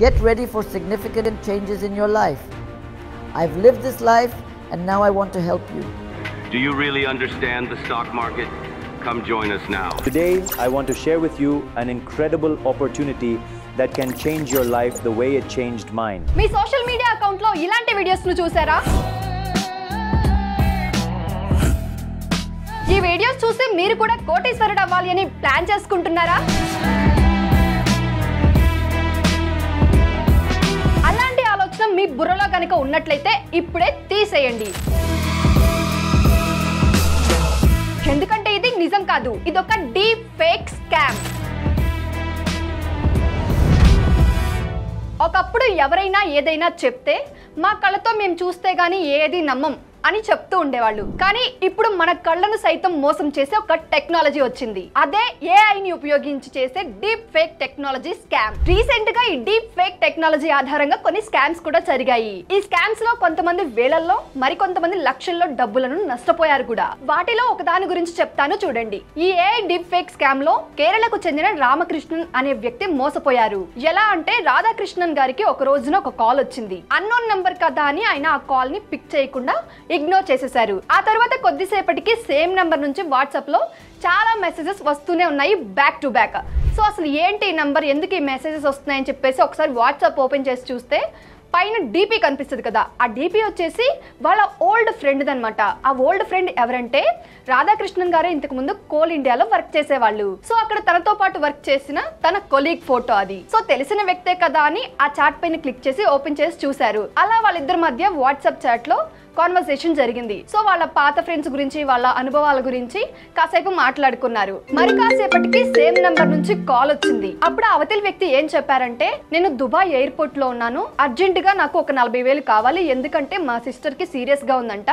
Get ready for significant changes in your life. I've lived this life and now I want to help you. Do you really understand the stock market? Come join us now. Today, I want to share with you an incredible opportunity that can change your life the way it changed mine. Me social media account లో ఇలాంటి videos ను చూసారా? ఈ videos చూసి మీరు కూడా కోటీశ్వరుడు అవ్వాలి అని ప్లాన్ చేసుకుంటున్నారా? అలాంటి ఆలోచన మీ బుర్రలో కనుక ఉన్నట్లయితే ఇప్పుడే తీసేయండి. ఎందుకంటే ఇది నిజం కాదు, ఇది ఒక డీప్ ఫేక్ స్కామ్. ఒకప్పుడు ఎవరైనా ఏదైనా చెప్తే మా కళ్ళతో మేము చూస్తే గానీ ఏది నమ్మం అని చెప్తూ ఉండేవాళ్ళు. కానీ ఇప్పుడు మన కళ్ళను సైతం మోసం చేసే ఒక టెక్నాలజీ వచ్చింది. అదే ఏఐని ఉపయోగించి చేసే deep fake technology scam. Recent గా ఈ డీప్ ఫేక్ టెక్నాలజీ ఆధారంగా కొన్ని స్కామ్స్ కూడా జరిగాయి. ఈ స్కామ్స్ లో కొంతమంది వేలల్లో మరికొంతమంది లక్షల్లో డబ్బులను నష్టపోయారు కూడా. వాటిలో ఒకదాని గురించి చెప్తాను చూడండి. ఈ ఏఐ డీప్ ఫేక్ స్కామ్ లో కేరళకు చెందిన రామకృష్ణన్ అనే వ్యక్తి మోసపోయారు. ఎలా అంటే రాధాకృష్ణన్ గారికి ఒక రోజున ఒక కాల్ వచ్చింది. అన్నోన్ నంబర్ కదా అని ఆయన ఆ కాల్ ని పిక్ చేయకుండా ఇగ్నోర్ చేసేశారు. ఆ తర్వాత కొద్దిసేపటికి సేమ్ నెంబర్ నుంచి వాట్సాప్ లో చాలా మెసేజెస్ వస్తూనే ఉన్నాయి బ్యాక్ టు బ్యాక్. సో అసలు ఏంటి ఈ నంబర్, ఎందుకు ఈ మెసేజెస్ వస్తున్నాయని చెప్పేసి ఒకసారి వాట్సాప్ ఓపెన్ చేసి చూస్తే పైన డీపీ కనిపిస్తుంది కదా, ఆ డీపీ వచ్చేసి వాళ్ళ ఓల్డ్ ఫ్రెండ్ అనమాట. ఆ ఓల్డ్ ఫ్రెండ్ ఎవరంటే రాధాకృష్ణన్ గారు ఇంతకు ముందు కోల్ ఇండియాలో వర్క్ చేసేవాళ్ళు. సో అక్కడ తనతో పాటు వర్క్ చేసిన తన కొలీగ్ ఫోటో అది. సో తెలిసిన వ్యక్తే కదా అని ఆ చాట్ పైన క్లిక్ చేసి ఓపెన్ చేసి చూశారు. అలా వాళ్ళిద్దరి మధ్య వాట్సాప్ చాట్ లో కాన్వర్సేషన్ జరిగింది. సో వాళ్ళ పాత ఫ్రెండ్స్ గురించి, వాళ్ళ అనుభవాల గురించి కాసేపు మాట్లాడుకున్నారు. మరి కాసేపటికి సేమ్ నంబర్ నుంచి కాల్ వచ్చింది. అప్పుడు అవతలి వ్యక్తి ఏం చెప్పారంటే, నేను దుబాయ్ ఎయిర్పోర్ట్ లో ఉన్నాను, అర్జెంట్ గా నాకు ఒక 40,000 కావాలి, ఎందుకంటే మా సిస్టర్ కి సీరియస్ గా ఉందంట,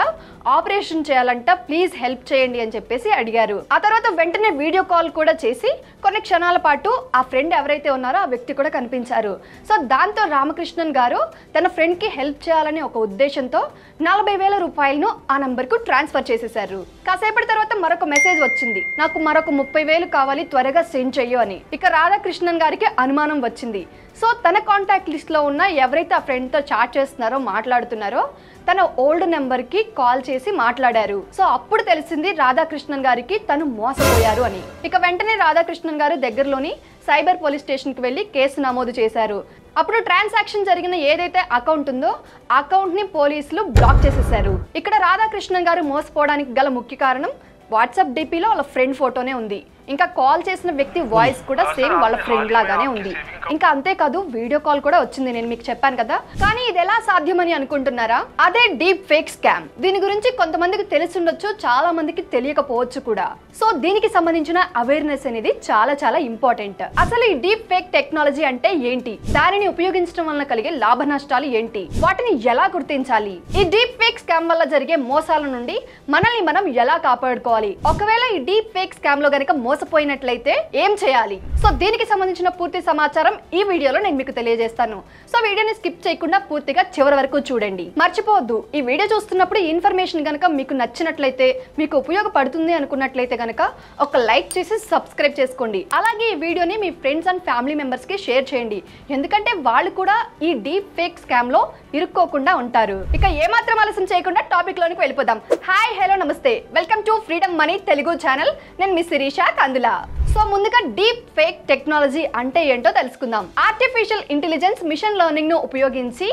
ఆపరేషన్ చేయాలంట, ప్లీజ్ హెల్ప్ చేయండి అని చెప్పేసి అడిగారు. ఆ తర్వాత వెంటనే వీడియో కాల్ కూడా చేసి కొన్ని క్షణాల పాటు ఆ ఫ్రెండ్ ఎవరైతే ఉన్నారో ఆ వ్యక్తి కూడా కనిపించారు. సో దాంతో రామకృష్ణన్ గారు తన ఫ్రెండ్ కి హెల్ప్ చేయాలనే ఒక ఉద్దేశంతో 40,000 రూపాయలను ఆ నంబర్ కు ట్రాన్స్ఫర్ చేసేశారు. కాసేపటి తర్వాత మరొక మెసేజ్ వచ్చింది, నాకు మరొక 30,000 కావాలి, త్వరగా సెండ్ చెయ్యు అని. ఇక రాధాకృష్ణన్ గారికి అనుమానం వచ్చింది. సో తన కాంటాక్ట్ లిస్ట్ లో ఉన్న ఎవరైతే ఆ ఫ్రెండ్ తో చాట్ చేస్తున్నారో, మాట్లాడుతున్నారో, తన ఓల్డ్ నెంబర్ కి కాల్ చేసి మాట్లాడారు. సో అప్పుడు తెలిసింది రాధాకృష్ణన్ గారికి తను మోసపోయారు అని. ఇక వెంటనే రాధాకృష్ణన్ గారు దగ్గరలోని సైబర్ పోలీస్ స్టేషన్ కి వెళ్లి కేసు నమోదు చేశారు. అప్పుడు ట్రాన్సాక్షన్ జరిగిన ఏదైతే అకౌంట్ ఉందో ఆ అకౌంట్ ని పోలీసులు బ్లాక్ చేసేసారు. ఇక్కడ రాధాకృష్ణన్ గారు మోసపోవడానికి గల ముఖ్య కారణం వాట్సాప్ డిపిలో వాళ్ళ ఫ్రెండ్ ఫోటోనే ఉంది. ఇంకా కాల్ చేసిన వ్యక్తి వాయిస్ కూడా సేమ్ వాళ్ళ ఫ్రెండ్ లాగానే ఉంది. ఇంకా అంతేకాదు వీడియో కాల్ కూడా వచ్చింది, నేను మీకు చెప్పాను కదా. కానీ ఇది ఎలా సాధ్యమని అనుకుంటున్నారా? అదే డీప్ ఫేక్ స్కామ్. దీని గురించి కొంతమందికి తెలిసి ఉండొచ్చు, చాలా మందికి తెలియకపోవచ్చు కూడా. సో దీనికి సంబంధించిన అవేర్నెస్ అనేది చాలా చాలా ఇంపార్టెంట్. అసలు ఈ డీప్ ఫేక్ టెక్నాలజీ అంటే ఏంటి, దానిని ఉపయోగించడం వల్ల కలిగే లాభ నష్టాలు ఏంటి, వాటిని ఎలా గుర్తించాలి, ఈ డీప్ ఫేక్ స్కామ్ వల్ల జరిగే మోసాల నుండి మనల్ని మనం ఎలా కాపాడుకోవాలి, ఒకవేళ ఈ డీప్ ఫేక్ స్కామ్ లో గనక మోసపోయినట్లయితే ఏం చేయాలి, సో దీనికి సంబంధించిన పూర్తి సమాచారం ఈ వీడియోలో నేను మీకు తెలియజేస్తాను. సో వీడియోని స్కిప్ చేయకుండా పూర్తిగా చివరి వరకు చూడండి. మర్చిపోవద్దు, ఈ వీడియో చూస్తున్నప్పుడు ఈ ఇన్ఫర్మేషన్ గనక మీకు నచ్చినట్లయితే, మీకు ఉపయోగపడుతుంది అనుకున్నట్లయితే గనక ఒక లైక్ చేసి సబ్స్క్రైబ్ చేసుకోండి. అలాగే ఈ వీడియోని మీ ఫ్రెండ్స్ అండ్ ఫ్యామిలీ మెంబర్స్ కి షేర్ చేయండి, ఎందుకంటే వాళ్ళు కూడా ఈ డీప్ ఫేక్ స్కామ్ లో ఇరుక్కోకుండా ఉంటారు. ఇక ఏమాత్రం ఆలస్యం చేయకుండా టాపిక్ లోనికి వెళ్ళిపోదాం. హాయ్, హలో, నమస్తే, welcome to freedom money Telugu channel. నేను మీ శిరీష కందులా. సో ముందుగా డీప్ ఫేక్ టెక్నాలజీ అంటే ఏంటో తెలుసుకుందాం. ఆర్టిఫిషియల్ ఇంటెలిజెన్స్ మిషన్ లెర్నింగ్ ను ఉపయోగించి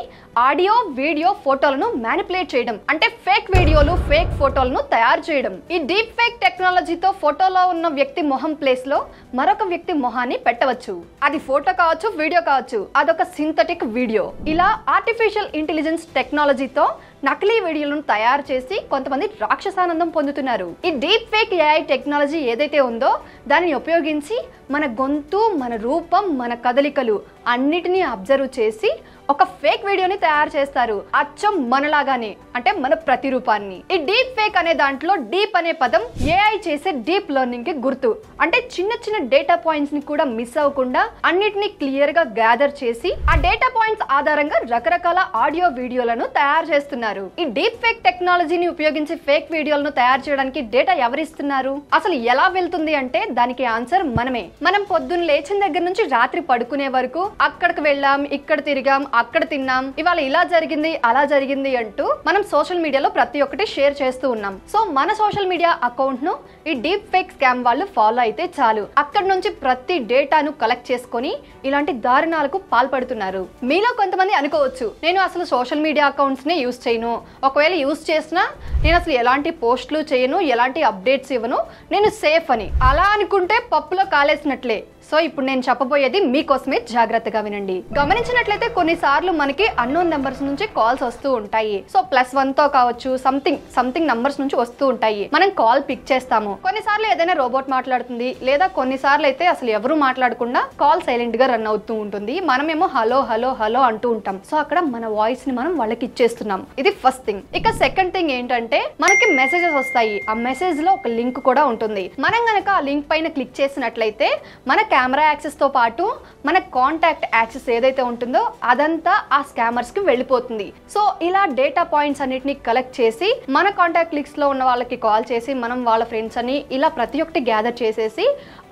ఆడియో, వీడియో, ఫోటోలను మ్యానిపులేట్ చేయడం, అంటే ఫేక్ వీడియోలు, ఫేక్ ఫోటోలను తయారు చేయడం. ఈ డీప్ ఫేక్ టెక్నాలజీతో ఫోటోలో ఉన్న వ్యక్తి మొహం ప్లేస్ లో మరొక వ్యక్తి మొహాన్ని పెట్టవచ్చు. అది ఫోటో కావచ్చు, వీడియో కావచ్చు, అదొక సింథటిక్ వీడియో. ఇలా ఆర్టిఫిషియల్ ఇంటెలిజెన్స్ టెక్నాలజీతో నకిలీ వీడియోలను తయారు చేసి కొంతమంది రాక్షసానందం పొందుతున్నారు. ఈ డీప్ ఫేక్ ఏఐ టెక్నాలజీ ఏదైతే ఉందో దానిని ఉపయోగించి మన గొంతు, మన రూపం, మన కదలికలు అన్నిటినీ అబ్జర్వ్ చేసి ఒక ఫేక్ వీడియోని తయారు చేస్తారు, అచ్చం మనలాగానే, అంటే మన ప్రతిరూపాన్ని. ఈ డీప్ ఫేక్ అనే దాంట్లో డీప్ అనే పదం ఏఐ చేసే డీప్ లెర్నింగ్ కి గుర్తు. అంటే చిన్న చిన్న డేటా పాయింట్స్ ని కూడా మిస్ అవ్వకుండా అన్నిటిని క్లియర్ గా గ్యాదర్ చేసి ఆ డేటా పాయింట్స్ ఆధారంగా రకరకాల ఆడియో వీడియోలను తయారు చేస్తున్నారు. ఈ డీప్ ఫేక్ టెక్నాలజీని ఉపయోగించి ఫేక్ వీడియోలను తయారు చేయడానికి డేటా ఎవరిస్తున్నారు, అసలు ఎలా వెళ్తుంది అంటే దానికి ఆన్సర్ మనమే. మనం పొద్దున్న లేచిన దగ్గర నుంచి రాత్రి పడుకునే వరకు అక్కడికి వెళ్ళాం, ఇక్కడ తిరిగాం, అక్కడ తిన్నాం, ఇవాళ ఇలా జరిగింది అలా జరిగింది అంటూ మనం సోషల్ మీడియాలో ప్రతి ఒక్కటి షేర్ చేస్తూ ఉన్నాం. సో మన సోషల్ మీడియా అకౌంట్ ను ఈ డీప్ ఫేక్ స్కామ్ వాళ్ళు ఫాలో అయితే చాలు, అక్కడ నుంచి ప్రతి డేటాను కలెక్ట్ చేసుకొని ఇలాంటి దారుణాలకు పాల్పడుతున్నారు. మీలో కొంతమంది అనుకోవచ్చు, నేను అసలు సోషల్ మీడియా అకౌంట్స్ ని యూజ్ చేయను, ఒకవేళ యూజ్ చేసినా నేను అసలు ఎలాంటి పోస్టులు చేయను, ఎలాంటి అప్డేట్స్ ఇవ్వను, నేను సేఫ్ అని. అలా అనుకుంటే పప్పులో కాలేసినట్లే. సో ఇప్పుడు నేను చెప్పబోయేది మీకోసమే, జాగ్రత్తగా వినండి. గమనించినట్లయితే కొన్నిసార్లు మనకి అన్నోన్ నెంబర్స్ నుంచి కాల్స్ వస్తూ ఉంటాయి. సో +1 తో కావచ్చు, సంథింగ్ నంబర్స్ నుంచి వస్తూ ఉంటాయి. మనం కాల్ పిక్ చేస్తాము. కొన్నిసార్లు ఏదైనా రోబోట్ మాట్లాడుతుంది, లేదా కొన్నిసార్లు అయితే అసలు ఎవరు మాట్లాడకుండా కాల్ సైలెంట్ గా రన్ అవుతూ ఉంటుంది. మనమేమో హలో హలో హలో అంటూ ఉంటాం. సో అక్కడ మన వాయిస్ ని మనం వాళ్ళకి ఇచ్చేస్తున్నాం. ఇది ఫస్ట్ థింగ్. ఇక సెకండ్ థింగ్ ఏంటంటే మనకి మెసేజెస్ వస్తాయి. ఆ మెసేజ్ లో ఒక లింక్ కూడా ఉంటుంది. మనం గనక ఆ లింక్ పైన క్లిక్ చేసినట్లయితే మన కెమెరా యాక్సెస్ తో పాటు మన కాంటాక్ట్ యాక్సెస్ ఏదైతే ఉంటుందో అదంతా ఆ స్కామర్స్ కి వెళ్ళిపోతుంది. సో ఇలా డేటా పాయింట్స్ అన్నిటిని కలెక్ట్ చేసి మన కాంటాక్ట్ లిస్ట్ లో ఉన్న వాళ్ళకి కాల్ చేసి మనం వాళ్ళ ఫ్రెండ్స్ అని ఇలా ప్రతి ఒక్కటి గ్యాదర్ చేసేసి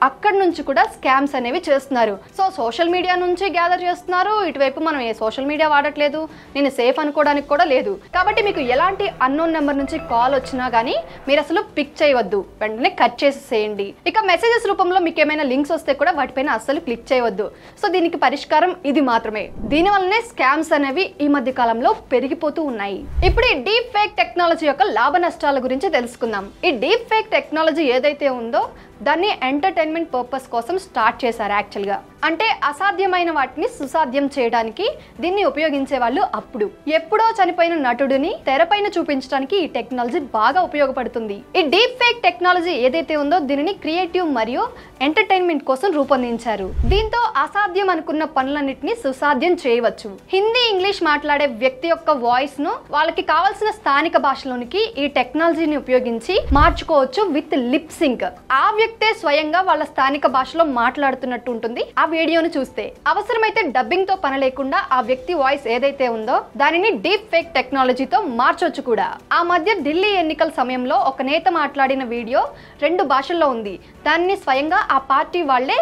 అక్కడ నుంచి కూడా స్కామ్స్ అనేవి చేస్తున్నారు. సో సోషల్ మీడియా నుంచి గ్యాదర్ చేస్తున్నారు. ఇటువైపు మనం ఏ సోషల్ మీడియా వాడట్లేదు, నేను సేఫ్ అనుకోవడానికి కూడా లేదు. కాబట్టి మీకు ఎలాంటి అన్నోన్ నెంబర్ నుంచి కాల్ వచ్చినా గానీ మీరు అసలు పిక్ చేయవద్దు, వెంటనే కట్ చేసేసేయండి. ఇక మెసేజెస్ రూపంలో మీకు ఏమైనా లింక్స్ వస్తే కూడా వాటిపైన అస్సలు క్లిక్ చేయవద్దు. సో దీనికి పరిష్కారం ఇది మాత్రమే. దీనివల్లనే స్కామ్స్ అనేవి ఈ మధ్య కాలంలో పెరిగిపోతూ ఉన్నాయి. ఇప్పుడు ఈ డీప్ ఫేక్ టెక్నాలజీ యొక్క లాభ నష్టాల గురించి తెలుసుకుందాం. ఈ డీప్ ఫేక్ టెక్నాలజీ ఏదైతే ఉందో దాన్ని ఎంటర్టైన్మెంట్ పర్పస్ కోసం స్టార్ట్ చేశారు. యాక్చువల్గా అంటే అసాధ్యమైన వాటిని సుసాధ్యం చేయడానికి దీన్ని ఉపయోగించే వాళ్ళు అప్పుడు ఎప్పుడో చనిపోయిన నటుడిని తెరపైన చూపించడానికి ఈ టెక్నాలజీ బాగా ఉపయోగపడుతుంది. ఈ డీప్ ఫేక్ టెక్నాలజీ ఏదైతే ఉందో దీనిని క్రియేటివ్ మరియు ఎంటర్టైన్మెంట్ కోసం రూపొందించారు. దీంతో అసాధ్యం అనుకున్న పనులన్నిటిని సుసాధ్యం చేయవచ్చు. హిందీ, ఇంగ్లీష్ మాట్లాడే వ్యక్తి యొక్క వాయిస్ ను వాళ్ళకి కావాల్సిన స్థానిక భాషలోనికి ఈ టెక్నాలజీని ఉపయోగించి మార్చుకోవచ్చు విత్ లిప్ సింక్. ఆ వ్యక్తే స్వయంగా వాళ్ళ స్థానిక భాషలో మాట్లాడుతున్నట్టు ఉంటుంది ఆ వీడియోను చూస్తే. అవసరమైతే డబ్బింగ్ తో పని లేకుండా ఆ వ్యక్తి వాయిస్ ఏదైతే ఉందో దానిని డీప్ ఫేక్ టెక్నాలజీతో మార్చొచ్చు కూడా. ఆ మధ్య ఢిల్లీ ఎన్నికల సమయంలో ఒక నేత మాట్లాడిన వీడియో 2 భాషల్లో ఉంది. దాన్ని స్వయంగా ఆ పార్టీ వాళ్ళే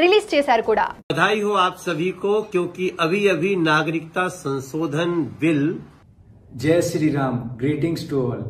रिलीज చేశారు కూడా. बधाई हो आप सभी को, क्योंकि अभी अभी नागरिकता संशोधन बिल. जय Shri Ram. Greetings to all.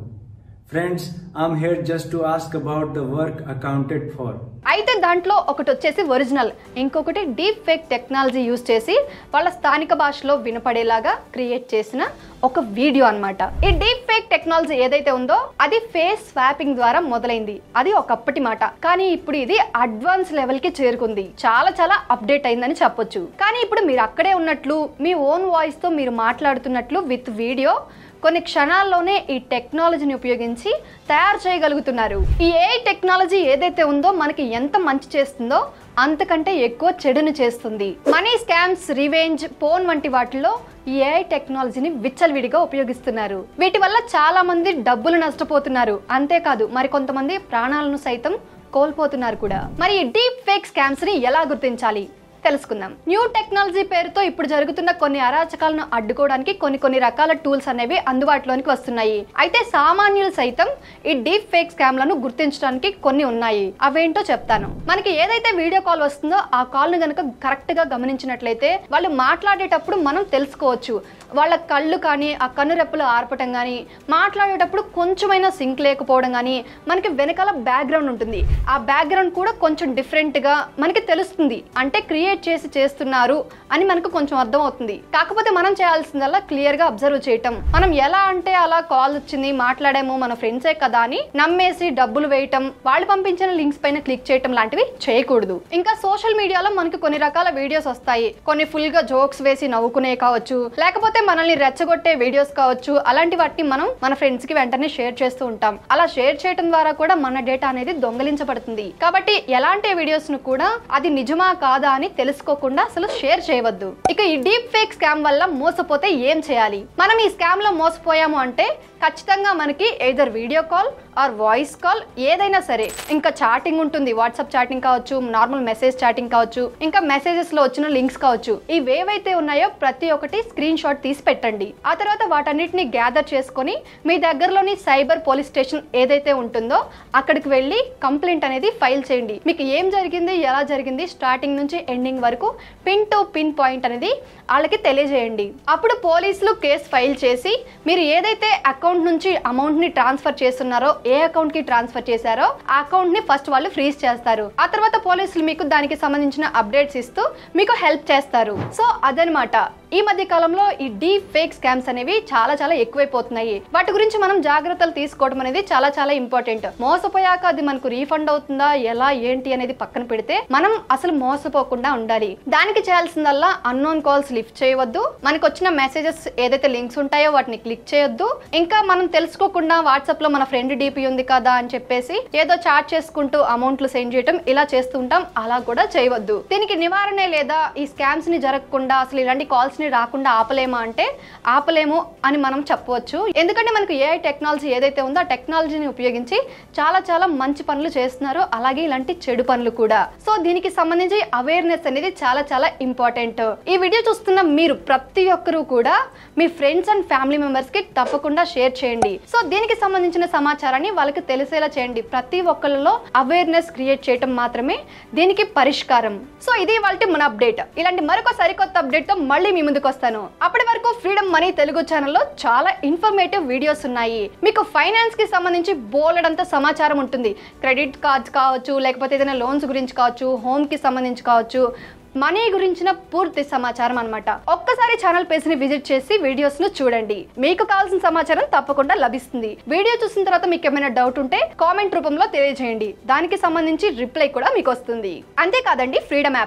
Friends, I'm here just to ask about the work accounted for. అయితే దాంట్లో ఒకటి వచ్చేసి ఒరిజినల్, ఇంకొకటి డీప్ ఫేక్ టెక్నాలజీ యూజ్ చేసి వాళ్ళ స్థానిక భాషలో వినపడేలాగా క్రియేట్ చేసిన ఒక వీడియో అన్నమాట. ఈ డీప్ ఫేక్ టెక్నాలజీ ఏదైతే ఉందో అది ఫేస్ స్వాపింగ్ ద్వారా మొదలైంది. అది ఒకప్పటి మాట, కానీ ఇప్పుడు ఇది అడ్వాన్స్ లెవెల్ కి చేరుకుంది. చాలా అప్డేట్ అయిందని చెప్పొచ్చు. కానీ ఇప్పుడు మీరు అక్కడే ఉన్నట్లు మీ ఓన్ వాయిస్ తో మీరు మాట్లాడుతున్నట్లు విత్ వీడియో కొన్ని క్షణాల్లోనే ఈ టెక్నాలజీని ఉపయోగించి తయారు చేయగలుగుతున్నారు. ఈ ఏఐ టెక్నాలజీ ఏదైతే ఉందో మనకి ఎంత మంచి చేస్తుందో అంతకంటే ఎక్కువ చెడును చేస్తుంది. మనీ స్కామ్స్, రివెంజ్, పోన్ వంటి వాటిల్లో ఈ ఏఐ టెక్నాలజీని విచ్చలవిడిగా ఉపయోగిస్తున్నారు. వీటి వల్ల చాలా మంది డబ్బులు నష్టపోతున్నారు. అంతేకాదు మరి కొంతమంది ప్రాణాలను సైతం కోల్పోతున్నారు కూడా. మరి ఈ డీప్ ఫేక్ స్కామ్స్ ని ఎలా గుర్తించాలి తెలుసుకుందాం. న్యూ టెక్నాలజీ పేరుతో ఇప్పుడు జరుగుతున్న కొన్ని అరాచకాలను అడ్డుకోవడానికి కొన్ని రకాల టూల్స్ అనేవి అందుబాటులోనికి వస్తున్నాయి. అయితే సామాన్యులు సైతం ఈ డీప్ ఫేక్ స్కామ్లను గుర్తించడానికి కొన్ని ఉన్నాయి. అవేంటో చెప్తాను. మనకి ఏదైతే వీడియో కాల్ వస్తుందో ఆ కాల్ ను గనక కరెక్ట్ గా గమనించినట్లయితే వాళ్ళు మాట్లాడేటప్పుడు మనం తెలుసుకోవచ్చు. వాళ్ళ కళ్ళు కానీ ఆ కనురెప్పలు ఆర్పటం కానీ, మాట్లాడేటప్పుడు కొంచెమైనా సింక్ లేకపోవడం కానీ, మనకి వెనకాల బ్యాక్గ్రౌండ్ ఉంటుంది. ఆ బ్యాక్గ్రౌండ్ కూడా కొంచెం డిఫరెంట్ గా మనకి తెలుస్తుంది. అంటే క్రియేట్ చేస్తున్నారు అని మనకు కొంచెం అర్థం అవుతుంది. కాకపోతే మనం చేయాల్సిందల్లా క్లియర్ గా అబ్జర్వ్ చేయటం. మనం ఎలా అంటే అలా కాల్ వచ్చింది, మాట్లాడాము, మన ఫ్రెండ్సే కదా అని నమ్మేసి డబ్బులు వేయటం, వాళ్ళు పంపించిన లింక్స్ పైన క్లిక్ చేయటం లాంటివి చేయకూడదు. ఇంకా సోషల్ మీడియాలో మనకి కొన్ని రకాల వీడియోస్ వస్తాయి. కొన్ని ఫుల్ గా జోక్స్ వేసి నవ్వుకునే కావచ్చు, లేకపోతే మనల్ని రెచ్చగొట్టే వీడియోస్ కావచ్చు. అలాంటి వాటిని మనం మన ఫ్రెండ్స్ కి వెంటనే షేర్ చేస్తూ ఉంటాం. అలా షేర్ చేయడం ద్వారా కూడా మన డేటా అనేది దొంగలించబడుతుంది. కాబట్టి ఎలాంటి వీడియోస్ ను కూడా అది నిజమా కాదా అని తెలుసుకోకుండా అసలు షేర్ చేయవద్దు. ఇక ఈ డీప్ ఫేక్ స్కామ్ వల్ల మోసపోతే ఏం చేయాలి? మనం ఈ స్కామ్ లో మోసపోయాము అంటే ఖచ్చితంగా మనకి either video call or voice call ఏదైనా సరే, ఇంకా చాటింగ్ ఉంటుంది, వాట్సాప్ చాటింగ్ కావచ్చు, నార్మల్ మెసేజ్ చాటింగ్ కావచ్చు, ఇంకా మెసేజెస్ లో వచ్చిన లింక్స్ కావచ్చు, ఇవేవైతే ఉన్నాయో ప్రతి ఒక్కటి స్క్రీన్ షాట్ తీసి పెట్టండి. ఆ తర్వాత వాటన్నిటిని గ్యాదర్ చేసుకొని మీ దగ్గరలోని సైబర్ పోలీస్ స్టేషన్ ఏదైతే ఉంటుందో అక్కడికి వెళ్ళి కంప్లైంట్ అనేది ఫైల్ చేయండి. మీకు ఏం జరిగింది, ఎలా జరిగింది, స్టార్టింగ్ నుంచి ఎండింగ్ వరకు పిన్ టు పిన్ పాయింట్ అనేది వాళ్ళకి తెలియజేయండి. అప్పుడు పోలీసులు కేసు ఫైల్ చేసి మీరు ఏదైతే అకౌంట్ నుంచి అమౌంట్ ని ట్రాన్స్ఫర్ చేస్తున్నారో, ఏ అకౌంట్ కి ట్రాన్స్ఫర్ చేశారో ఆ అకౌంట్ ని ఫస్ట్ వాళ్ళు ఫ్రీజ్ చేస్తారు. ఆ తర్వాత పోలీసులు మీకు దానికి సంబంధించిన అప్డేట్స్ ఇస్తూ మీకు హెల్ప్ చేస్తారు. సో అదనమాట. ఈ మధ్య కాలంలో ఈ డీప్ ఫేక్ స్కామ్స్ అనేవి చాలా చాలా ఎక్కువైపోతున్నాయి. వాటి గురించి మనం జాగ్రత్తలు తీసుకోవడం అనేది చాలా చాలా ఇంపార్టెంట్. మోసపోయాక అది మనకు రీఫండ్ అవుతుందా, ఎలా ఏంటి అనేది పక్కన పెడితే మనం అసలు మోసపోకుండా ఉండాలి. దానికి చేయాల్సిందల్లా అన్నోన్ కాల్స్ లిఫ్ట్ చేయవద్దు, మనకు వచ్చిన మెసేజెస్ ఏదైతే లింక్స్ ఉంటాయో వాటిని క్లిక్ చేయొద్దు, ఇంకా మనం తెలుసుకోకుండా వాట్సాప్ లో మన ఫ్రెండ్ డీపీ ఉంది కదా అని చెప్పేసి ఏదో చాట్ చేసుకుంటూ అమౌంట్లు సెండ్ చేయడం ఇలా చేస్తుంటాం. అలా కూడా చేయవద్దు. దీనికి నివారణ లేదా ఈ స్కామ్స్ ని జరగకుండా అసలు ఇలాంటి కాల్స్ ని రాకుండా ఆపలేమా అంటే ఆపలేము అని మనం చెప్పవచ్చు. ఎందుకంటే మనకు ఏఐ టెక్నాలజీ ఏదైతే ఉందో ఆ టెక్నాలజీని ఉపయోగించి చాలా చాలా మంచి పనులు చేస్తున్నారు, అలాగే ఇలాంటి చెడు పనులు కూడా. సో దీనికి సంబంధించి అవేర్నెస్ అనేది చాలా చాలా ఇంపార్టెంట్. ఈ వీడియో చూస్తున్న మీరు ప్రతి ఒక్కరూ కూడా మీ ఫ్రెండ్స్ అండ్ ఫ్యామిలీ మెంబర్స్ కి తప్పకుండా షేర్ చేయండి. సో దీనికి సంబంధించిన సమాచారాన్ని వాళ్ళకి తెలిసేలా చేయండి. ప్రతి ఒక్కరిలో అవేర్నెస్ క్రియేట్ చేయడం మాత్రమే దీనికి పరిష్కారం. సో ఇది వాళ్ళ మన అప్డేట్. ఇలాంటి మరొక సరికొత్త అప్డేట్ తో మళ్ళీ మీ ముందుకు వస్తాను. అప్పటి వరకు ఫ్రీడమ్ మనీ తెలుగు ఛానల్లో చాలా ఇన్ఫర్మేటివ్ వీడియోస్ ఉన్నాయి. మీకు ఫైనాన్స్ కి సంబంధించి బోలెడంత సమాచారం ఉంటుంది. క్రెడిట్ కార్డ్స్ కావచ్చు, లేకపోతే ఏదైనా లోన్స్ గురించి కావచ్చు, హోమ్ కి సంబంధించి కావచ్చు, మనీ గురించిన పూర్తి సమాచారం అన్నమాట. ఒక్కసారి ఛానల్ పేజ్ ని విజిట్ చేసి వీడియోస్ ను చూడండి. మీకు కావాల్సిన సమాచారం తప్పకుండా లభిస్తుంది. వీడియో చూసిన తర్వాత మీకు ఏమైనా డౌట్ ఉంటే కామెంట్ రూపంలో తెలియజేయండి. దానికి సంబంధించి రిప్లై కూడా మీకు వస్తుంది. అంతేకాదండి, ఫ్రీడమ్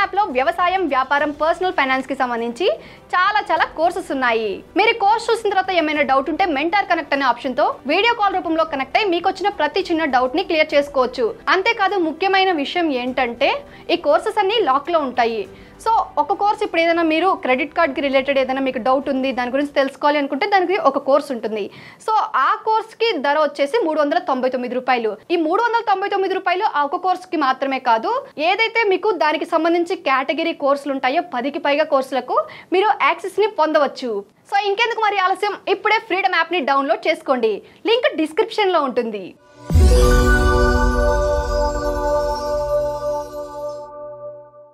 యాప్ లో వ్యవసాయం, వ్యాపారం, పర్సనల్ ఫైనాన్స్ కి సంబంధించి చాలా చాలా కోర్సెస్ ఉన్నాయి. మీరు కోర్స్ చూసిన తర్వాత ఏమైనా డౌట్ ఉంటే మెంటర్ కనెక్ట్ అనే ఆప్షన్ తో వీడియో కాల్ రూపంలో కనెక్ట్ అయ్యి మీకు వచ్చిన ప్రతి చిన్న డౌట్ ని క్లియర్ చేసుకోవచ్చు. అంతేకాదు, ముఖ్యమైన విషయం ఏంటంటే ఈ కోర్సెస్ అన్ని లాక్ లో ఉంటాయి. సో ఒక కోర్స్ ఇప్పుడు ఏదైనా మీరు క్రెడిట్ కార్డ్ కి రిలేటెడ్ ఏదైనా మీకు డౌట్ ఉంది, దాని గురించి తెలుసుకోవాలి అనుకుంటే దానికి ఒక కోర్స్ ఉంటుంది. సో ఆ కోర్స్ కి ధర వచ్చేసి 399 రూపాయలు. ఈ 399 రూపాయలు ఆ ఒక కోర్స్ కి మాత్రమే కాదు, ఏదైతే మీకు దానికి సంబంధించి కేటగిరీ కోర్సులు ఉంటాయో 10కి పైగా కోర్సులకు మీరు యాక్సెస్ ని పొందవచ్చు. సో ఇంకెందుకు మరి ఆలస్యం, ఇప్పుడే ఫ్రీడమ్ యాప్ ని డౌన్లోడ్ చేసుకోండి. లింక్ డిస్క్రిప్షన్ లో ఉంటుంది.